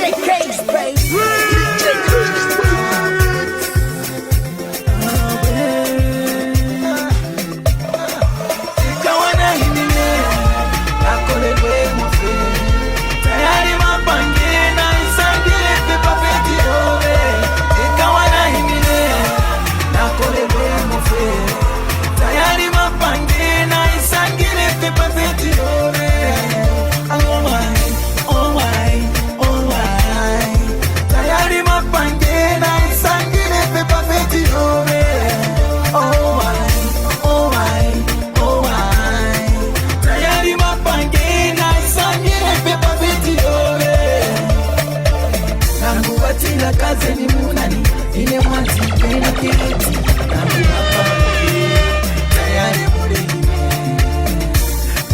DJ Case, baby. DJ Case, kaze ni munani ine mwanzi kena kireti nami hapa tayari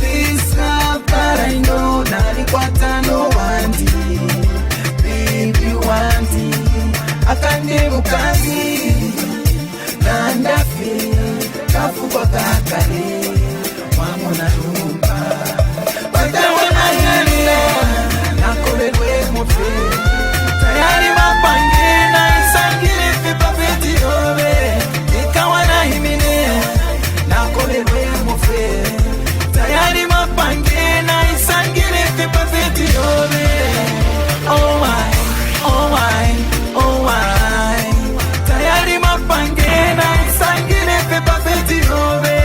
this love that I know nalikwata no wanti baby wanti akande mukazi nandafe kafukwa kakale wamona rumba watawana yale nakolelwe mofe tayari mapange na isangile pepa peti obe ikawa na himine na kolelwe mofe tayari mapange na isangile pepa peti obe oh my oh my oh my tayari mapange na isangile pepa peti obe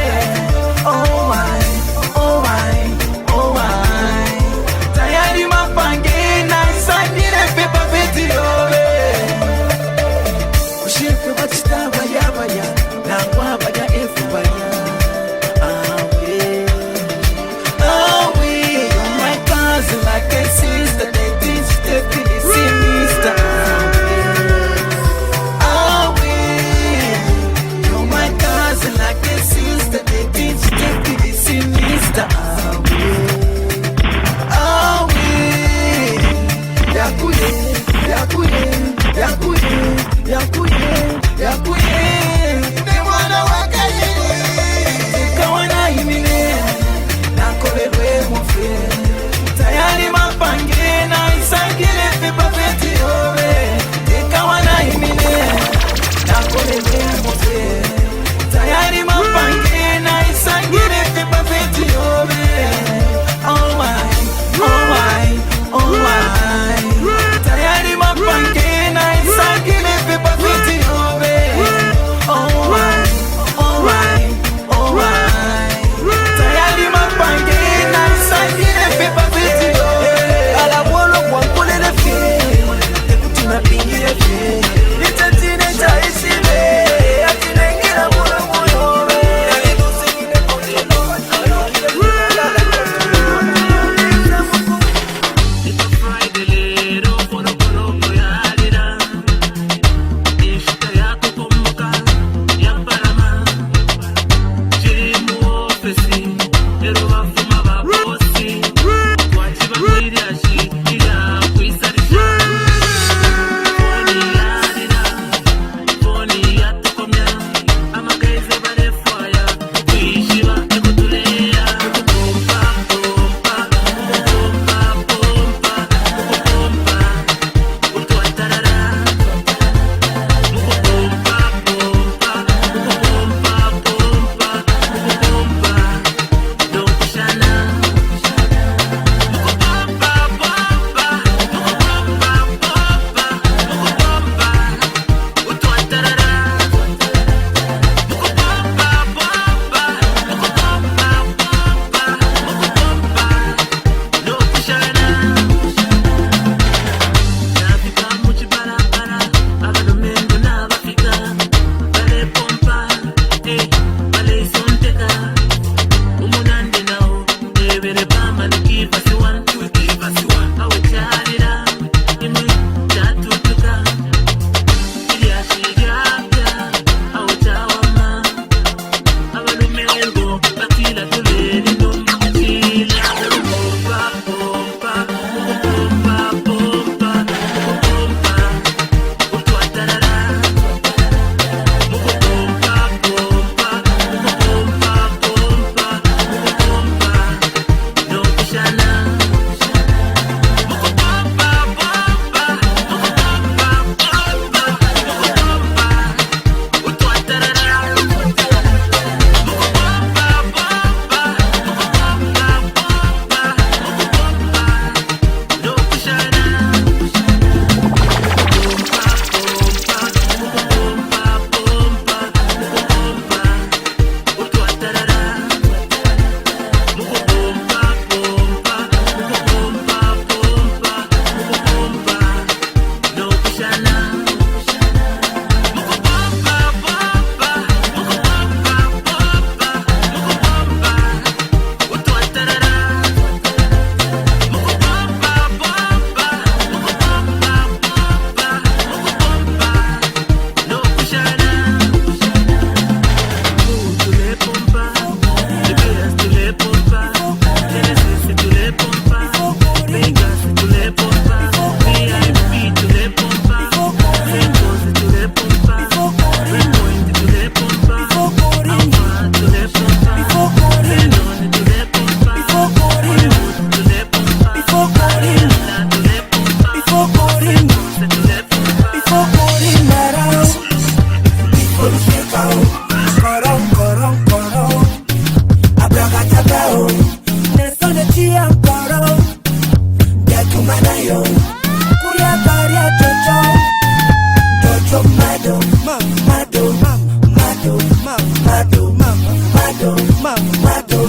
Mado, Mado, Mado,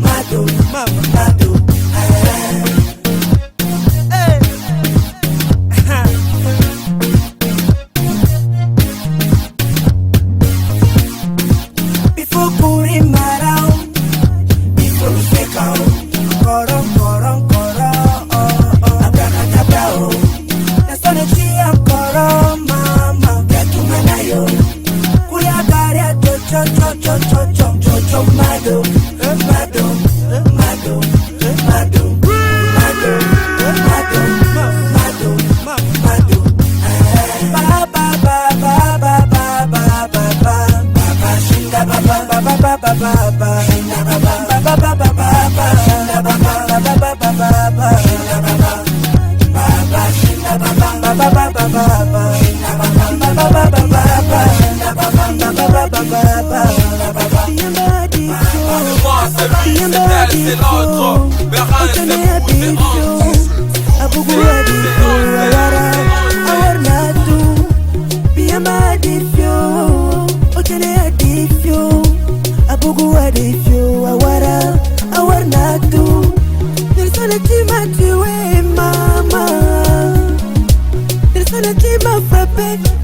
Mado, Mado. Before putting my down, before we take out, koron, abracadabra, that's all the tea I'm koron, mama, get to manayo, kuya garia, cho, mado, mado, mado, mado, mado, mado, mado, mado,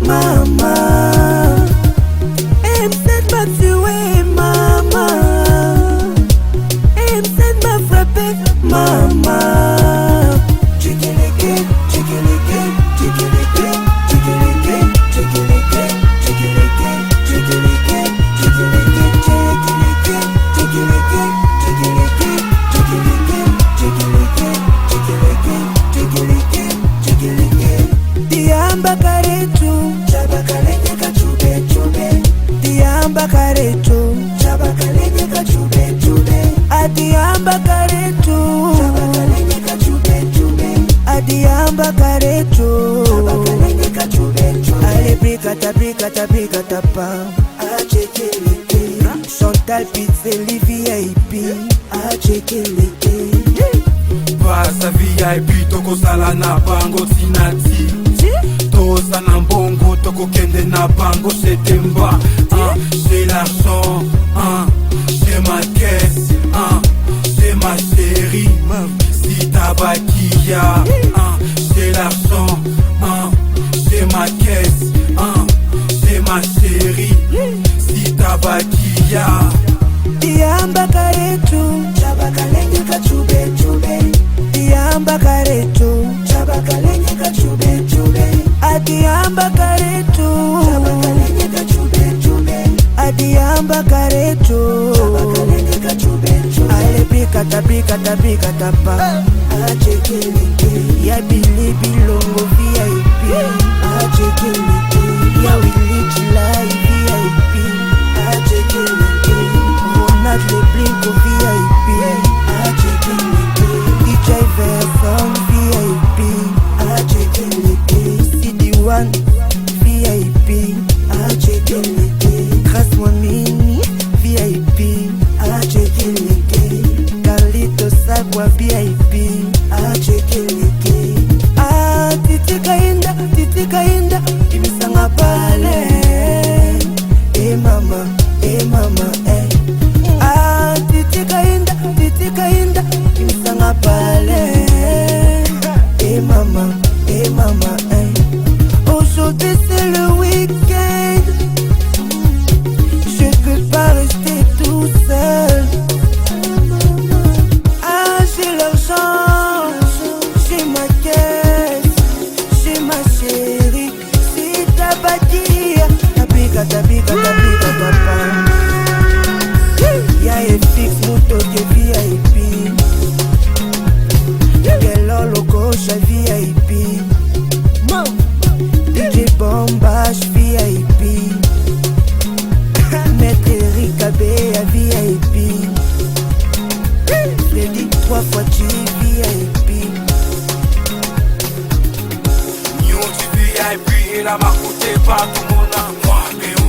Mama, I'm sad but you ain't mama. I'm sad but frappe, mama. Chicken again, chicken again, chicken again, chicken again, chicken again, chicken again, chicken again, chicken again, chicken again, chicken again, chicken again, chicken again, chicken again, chicken again, chicken again, chicken again. Diamba karetu, chabakalenge kachube chube. Diamba karetu, chabakalenge kachube chube. Adiamba karetu, chabakalenge kachube chube. Adiamba karetu, chabakalenge kachube chube. Ale brikata pa, achekeleke. Chantal Pizzeli VIP, achekeleke. Pasa VIP toko sala na bango sinati. Tosa na mbongo toko kende na bango setemba. C'est l'argent, c'est ma caisse, c'est ma chérie. Si tabakia, c'est l'argent, c'est ma caisse, c'est ma chérie. Si tabakia. Diamba karetu, chabakalenge kachube chube. Diamba karetu, chabakalenge kachube chube. Adiamba karetu, chabakalenge kachube chube. Adiamba karetu, chabakalenge kachube chube. Ale brikata pa, achekeleke. Ya bili bilongo VIP, achekeleke. Ya Willy Chilai VIP, achekeleke. Monat le blinko VIP, achekeleke. DJ Verson VIP, achekeleke. CD1 VIP, achekeleke. Grâce Mwamini VIP, achekeleke. Carlito Sagwa VIP, achekeleke. Titika inda, imisanga pale. Mama, eh. Titika inda, imisanga pale. Mama, eh. Aujourd'hui c'est le week-end. Je peux pas rester tout seul. J'ai l'argent, j'ai ma caisse, j'ai ma chérie. Si t'as bâti, tabica tapa. Y'a FX Moto de VIP. Y'a logo VIP. DJ Bombash VIP. Maître Eric Abbé à VIP. Freddy 3 fois G VIP. Nyon du VIP et la marque où t'es pas tout le monde a moi mais où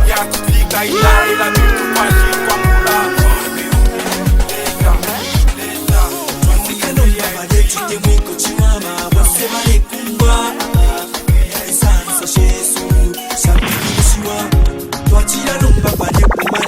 y'a tout le gars il a et la vie tout pas chez toi moula moi mais où déjà Africano mabade chite mwiko chiwama Wase male kumba Esansa shesu Sabi kushiwa Twachila lumba pade kuma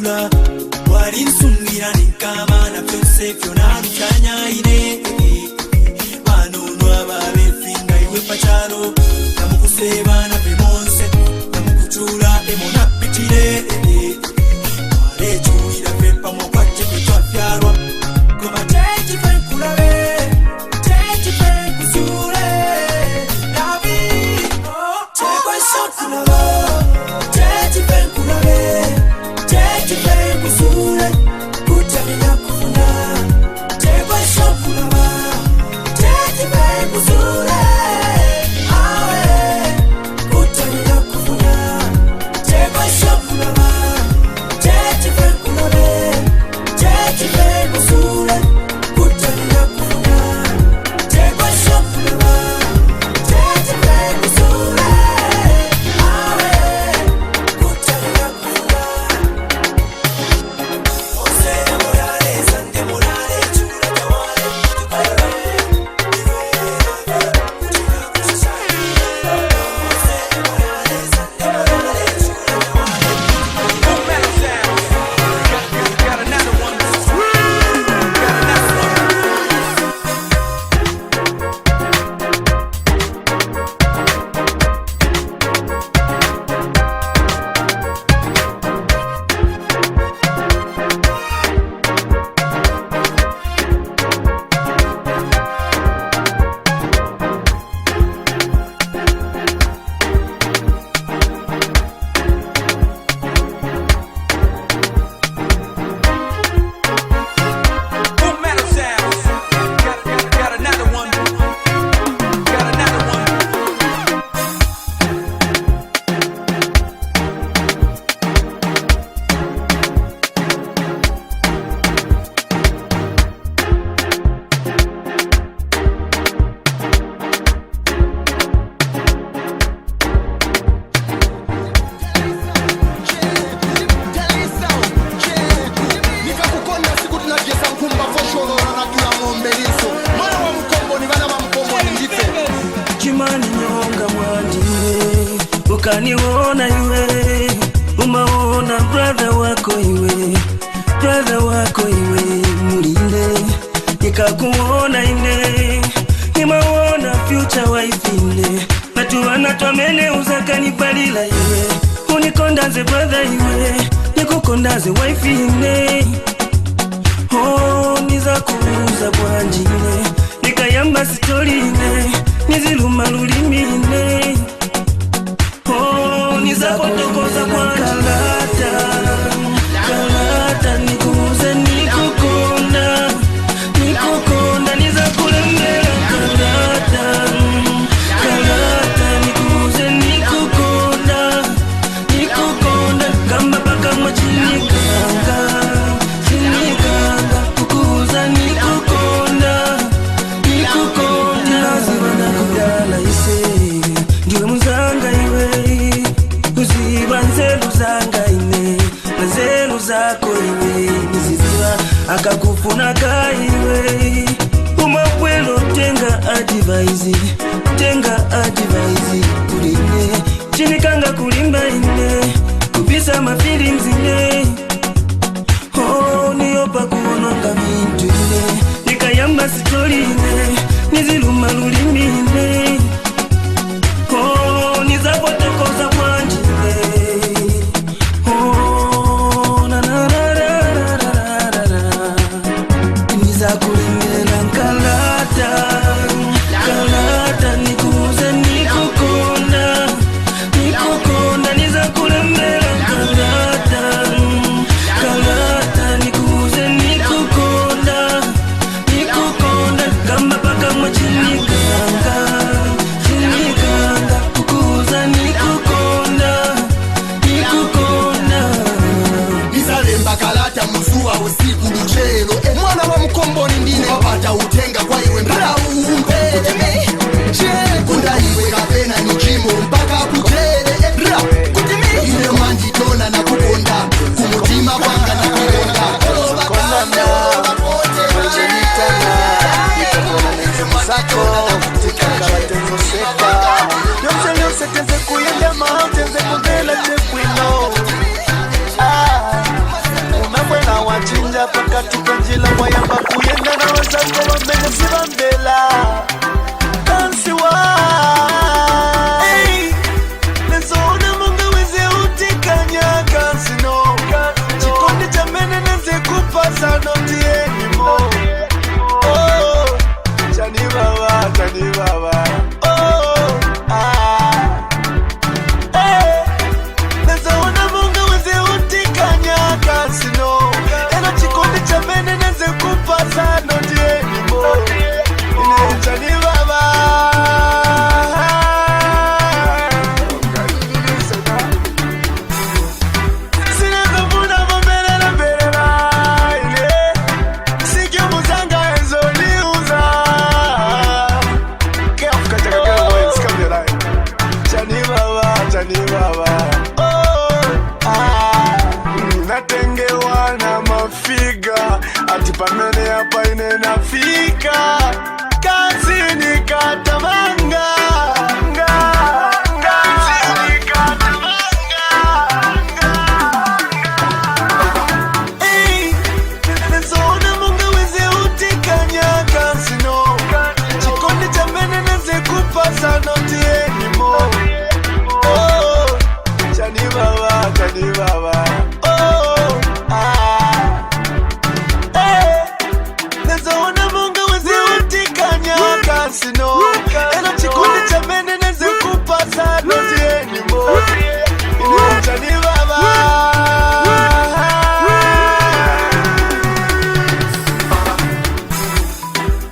nabula wali nsumira nikama na byose byona bitanyaine banunwa babefinga iwe pachalo namukuseba na bemonse namukuchula emona pitire wale chuira pepa mokwache petwa fyarwa koma teji penkulabe teji penkuzure nabi chekwa shokulaba teji penkulabe teji penkuzure kutamina kufuna chekwa shokulaba teji penkuzure awe kutamina kufuna chekwa shokulaba teji penkulabe teji penkuzure kutamina kufuna chekwa shokulaba teji penkuzure awe kutamina kufuna ose morale sande morale chula tawale Full Metal Sound. Got another one. Got another one. Full Metal Sound. Got another one. Got another one. nikakukonda siku tunageza nkumba foshorora na tula ng'ombe liso mwana wa mkombo ni bana wa mkombo ni ndife Chimani nyonga mwandile ukaniona iwe umaona brother wako iwe mulinde nikakuona ine nimaona future wife ine natuwana twamene uzakanibalila iwe unikondaze brother iwe nikukondaze wife ine niza kuuza bwanjine nikayamba sitorine niziluma lulimine niza kutokoza kalata nikuuze nikukonda niza kulembela kalata nikuuze nikukonda kamba paka mwachinikanga kukuuza nikukonda naziba nakudala ise ndiwe muzanga iwe uziba nzelu zanga ine na nzelu zako iwe niziziba akakufuna kaiwe umabwelo tenga advise kuline chinikanga kulimba ine kupisa mafeelings ine niyopa kuononga bintu ine nikayamba sitori ine niziluma lulimi ine nizapotokoza bwanjine nizakulimela kalata nikuuze nikukonda nizakulemela kalata pakati panjila wayamba kuyenda na wazako wamene sibambela kansi wa nezona munga weze utikanya kansi no chikondi cha mene neze kupasa noti enimo chani baba nezona munga weze utikanya kansi no ena chikondi cha mene neze kupasa noti enimo chani baba natengewa na mafiga ati pamene hapa inenafika kazi nikatamanga nezona munga weze utikanya kasino chikondi cha mene neze kupasa noti enimo chani baba nezaona munga weze utikanya kasino ena chikundi cha mene neze kupasa noti enimo chani baba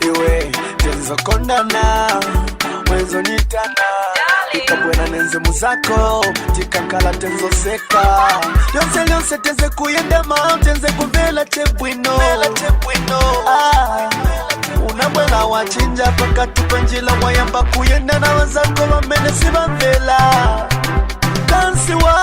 iwe tenzokondana mwenzo nitana ikabwena nenze muzako tikankala tenzoseka lyonse teze kuyendama tenze kuvela chebwino unabwela wachinja pakati panjila wayamba kuyenda na wazako wamene sibamvela kansi wa